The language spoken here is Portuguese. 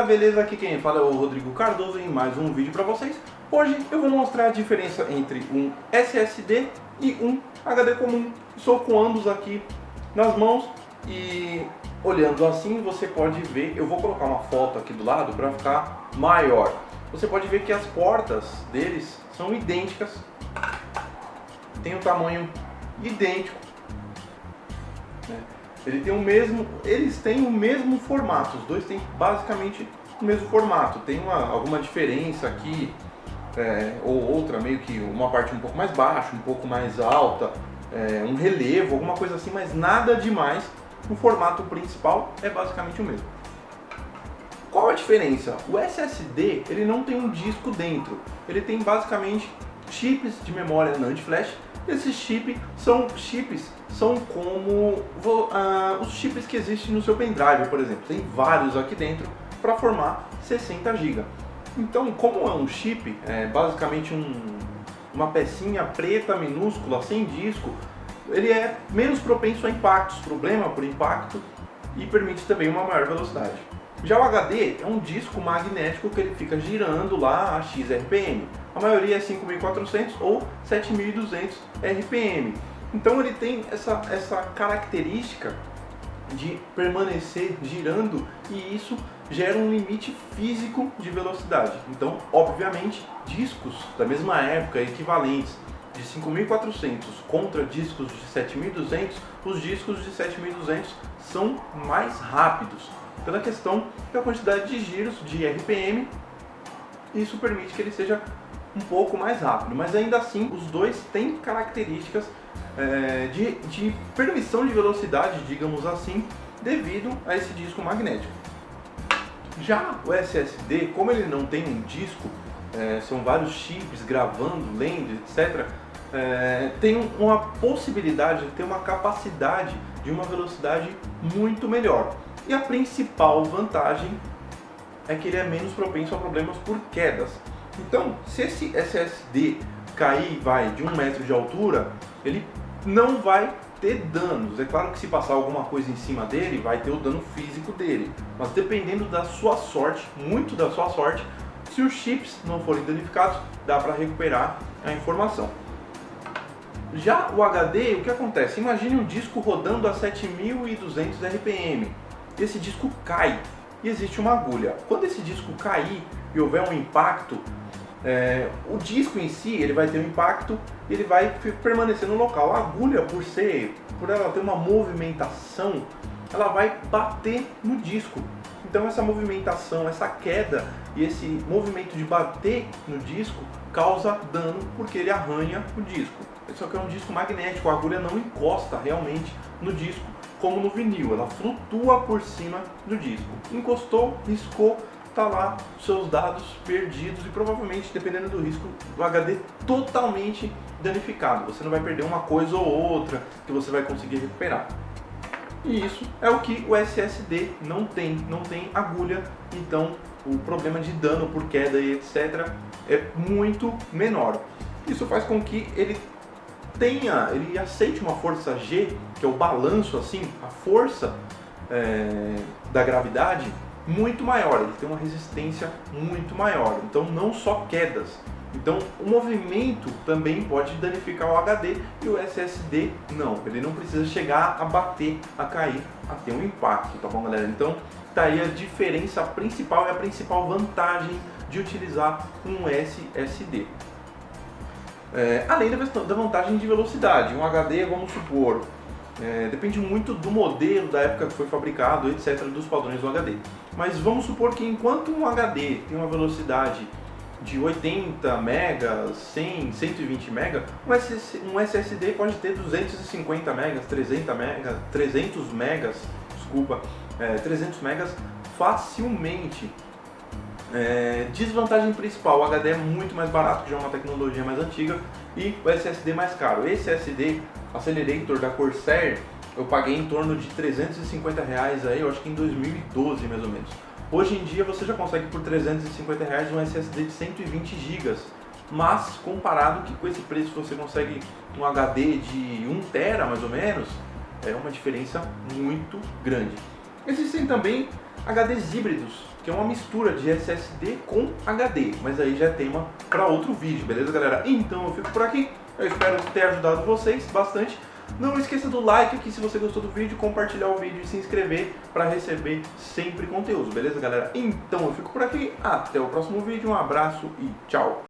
beleza? Aqui quem fala é o Rodrigo Cardoso em mais um vídeo para vocês. Hoje eu vou mostrar a diferença entre um SSD e um HD comum. Estou com ambos aqui nas mãos e olhando assim você pode ver, eu vou colocar uma foto aqui do lado para ficar maior. Você pode ver que as portas deles são idênticas, tem um tamanho idêntico, né? Eles têm o mesmo formato, os dois têm basicamente o mesmo formato. Tem alguma diferença aqui, ou outra, meio que uma parte um pouco mais baixa, um pouco mais alta, um relevo, alguma coisa assim, mas nada demais. O formato principal é basicamente o mesmo. Qual a diferença? O SSD ele não tem um disco dentro, ele tem basicamente chips de memória NAND flash. Esses chips são como os chips que existem no seu pendrive, por exemplo. Tem vários aqui dentro para formar 60 GB. Então, como é um chip, basicamente uma pecinha preta minúscula, sem disco, ele é menos propenso a impactos, problema por impacto, e permite também uma maior velocidade. Já o HD é um disco magnético que ele fica girando lá a X RPM. A maioria é 5.400 ou 7.200 RPM. Então ele tem essa característica de permanecer girando e isso gera um limite físico de velocidade. Então, obviamente, discos da mesma época, equivalentes de 5.400 contra discos de 7.200, os discos de 7.200 são mais rápidos, pela questão da quantidade de giros de RPM, isso permite que ele seja um pouco mais rápido, mas ainda assim os dois têm características de permissão de velocidade, digamos assim, devido a esse disco magnético. Já o SSD, como ele não tem um disco, são vários chips gravando, lendo, etc., tem uma possibilidade de ter uma capacidade de uma velocidade muito melhor. E a principal vantagem é que ele é menos propenso a problemas por quedas. Então, se esse SSD cair de 1 metro de altura, ele não vai ter danos. É claro que se passar alguma coisa em cima dele, vai ter o dano físico dele. Mas dependendo da sua sorte, muito da sua sorte, se os chips não forem danificados, dá para recuperar a informação. Já o HD, o que acontece? Imagine um disco rodando a 7.200 RPM. Esse disco cai e existe uma agulha. Quando esse disco cair e houver um impacto, o disco em si ele vai ter um impacto e ele vai permanecer no local. A agulha, por ela ter uma movimentação, ela vai bater no disco. Então essa movimentação, essa queda e esse movimento de bater no disco causa dano porque ele arranha o disco. Só que é um disco magnético, a agulha não encosta realmente no disco, como no vinil, ela flutua por cima do disco. Encostou, riscou, tá lá os seus dados perdidos e provavelmente, dependendo do risco, o HD totalmente danificado. Você não vai perder uma coisa ou outra que você vai conseguir recuperar. E isso é o que o SSD não tem agulha, então o problema de dano por queda e etc. é muito menor. Isso faz com que ele aceite uma força G, que é o balanço, assim, a força da gravidade muito maior, ele tem uma resistência muito maior, então não só quedas. Então o movimento também pode danificar o HD e o SSD não, ele não precisa chegar a bater, a cair, a ter um impacto, tá bom, galera? Então tá aí a diferença principal e a principal vantagem de utilizar um SSD. Além da vantagem de velocidade, um HD, vamos supor, depende muito do modelo, da época que foi fabricado, etc., dos padrões do HD. Mas vamos supor que enquanto um HD tem uma velocidade de 80 MB, 100, 120 MB, um SSD pode ter 250 MB, 300 MB, 300 MB facilmente. Desvantagem principal, o HD é muito mais barato, que já é uma tecnologia mais antiga, e o SSD mais caro. Esse SSD Accelerator da Corsair eu paguei em torno de R$350 aí, eu acho que em 2012 mais ou menos. Hoje em dia você já consegue por R$350 um SSD de 120 GB, mas comparado que com esse preço você consegue um HD de 1 TB mais ou menos, é uma diferença muito grande. Existem também HDs híbridos, que é uma mistura de SSD com HD, mas aí já é tema para outro vídeo, beleza, galera? Então eu fico por aqui, eu espero ter ajudado vocês bastante. Não esqueça do like aqui se você gostou do vídeo, compartilhar o vídeo e se inscrever para receber sempre conteúdo, beleza, galera? Então eu fico por aqui, até o próximo vídeo, um abraço e tchau!